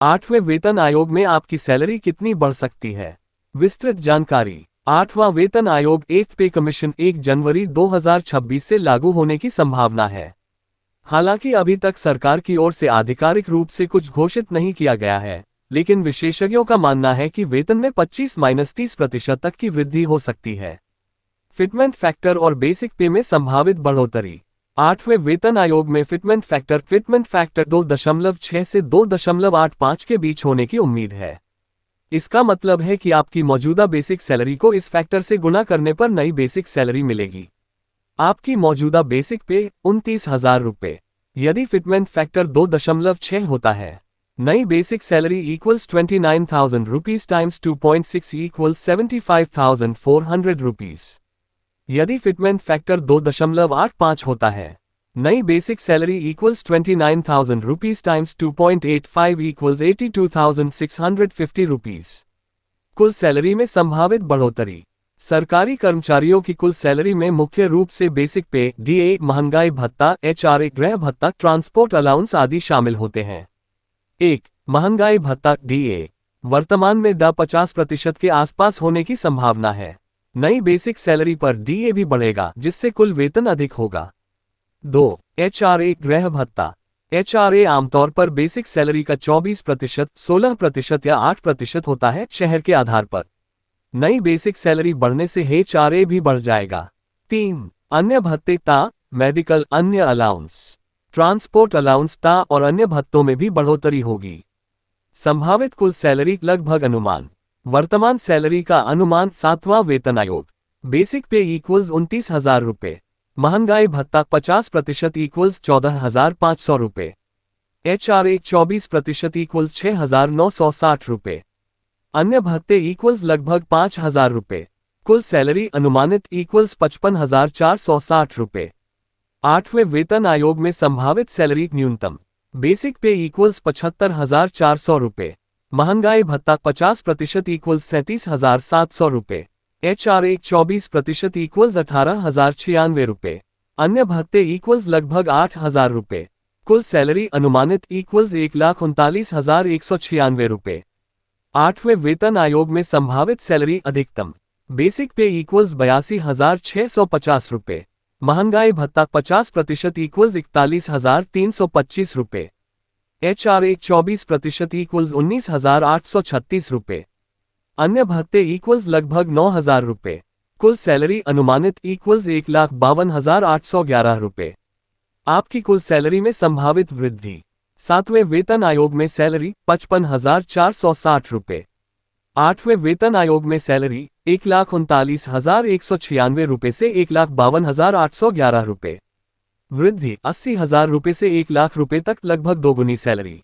8वें वेतन आयोग में आपकी सैलरी कितनी बढ़ सकती है? विस्तृत जानकारी। 8वां वेतन आयोग 8th पे कमीशन 1 जनवरी 2026 से लागू होने की संभावना है। हालांकि अभी तक सरकार की ओर से आधिकारिक रूप से कुछ घोषित नहीं किया गया है, लेकिन विशेषज्ञों का मानना है कि वेतन में 25-30% तक की वृद्धि हो सकती है। फिटमेंट फैक्टर और बेसिक पे में संभावित बढ़ोतरी। 8वें वेतन आयोग में फिटमेंट फैक्टर 2.6 से 2.85 के बीच होने की उम्मीद है। इसका मतलब है कि आपकी मौजूदा बेसिक सैलरी को इस फैक्टर से गुणा करने पर नई बेसिक सैलरी मिलेगी। आपकी मौजूदा बेसिक पे 29,000 रुपये। यदि फिटमेंट फैक्टर 2.6 होता है, नई basic salary equals 29,000 rupees times 2.6 equals 75,400 rupees. यदि फिटमेंट फैक्टर 2.85 होता है, नई basic salary equals 29,000 rupees times 2.85 equals 82,650 rupees. कुल सैलरी में संभावित बढ़ोतरी। सरकारी कर्मचारियों की कुल सैलरी में मुख्य रूप से बेसिक पे, डीए, महंगाई भत्ता, एचआरए, गृह भत्ता, ट्रांसपोर्ट अलाउंस आदि शामिल होते हैं। 1. महंगाई भत्ता डीए वर्तमान में 50% के आसपास होने की संभावना है। नई बेसिक सैलरी पर डीए भी बढ़ेगा, जिससे कुल वेतन अधिक होगा। 2. एचआरए, गृह भत्ता। एचआरए आमतौर पर बेसिक सैलरी का 24%, 16% या 8% होता है, शहर के आधार पर। नई बेसिक सैलरी बढ़ने से एचआरए भी बढ़ जाएगा। 3. अन्य भत्ते ता, मेडिकल, अन्य अलाउंस, ट्रांसपोर्ट अलाउंस ता और अन्य भत्तों में भी बढ़ोतरी होगी। संभावित कुल सैलरी लगभग अनुमान। वर्तमान सैलरी का अनुमान 7वां वेतन आयोग। बेसिक पे इक्वल्स 29,000 रुपये। महंगाई भत्ता 50% इक्वल्स 14,500 रुपये। एचआरए 24% इक्वल्स 6,960 रुपये। अन्य भत्ते इक्वल्स लगभग 5,000 रुपये। कुल सैलरी अनुमानित इक्वल्स 55,460 रुपये। 8वें वेतन आयोग में संभावित सैलरी न्यूनतम। बेसिक पे इक्वल्स 75,400 रुपये। महंगाई भत्ता 50% इक्वल्स 37,700 रुपये। एचआरए 24% इक्वल्स 18,096 रुपये। अन्य भत्ते इक्वल्स लगभग 8,000 रुपये। कुल सैलरी अनुमानित इक्वल्स 1,39,196 रुपये। 8वें वेतन आयोग में संभावित सैलरी अधिकतम। बेसिक पे इक्वल्स 82,650 रुपये। महंगाई भत्ता 50% इक्वल्स 41,325 रुपये। एचआरए 24% इक्वल्स 19,836 रुपये। अन्य भत्ते इक्वल्स लगभग 9,000 रुपये। कुल सैलरी अनुमानित इक्वल्स 1,52,811 रुपये। आपकी कुल सैलरी में संभावित वृद्धि। 7वें वेतन आयोग में सैलरी 55,460 रुपये। 8वें वेतन आयोग में सैलरी 1,39,196 रुपये से 1,52,811 रुपये। वृद्धि 80,000 रुपये से 1,00,000 रुपये तक, लगभग दोगुनी सैलरी।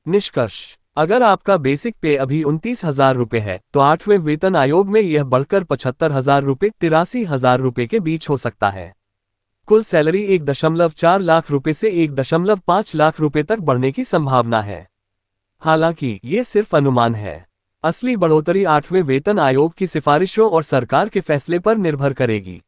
निष्कर्ष। अगर आपका बेसिक पे अभी 29,000 रुपये है, तो 8वें वेतन आयोग में यह बढ़कर 75,000 रुपये, 83,000 रुपये के बीच हो सकता है। कुल सैलरी 1.4 लाख रुपये से 1.5 लाख रुपये तक बढ़ने की संभावना है। हालांकि ये सिर्फ अनुमान है। असली बढ़ोतरी 8वें वेतन आयोग की सिफारिशों और सरकार के फैसले पर निर्भर करेगी।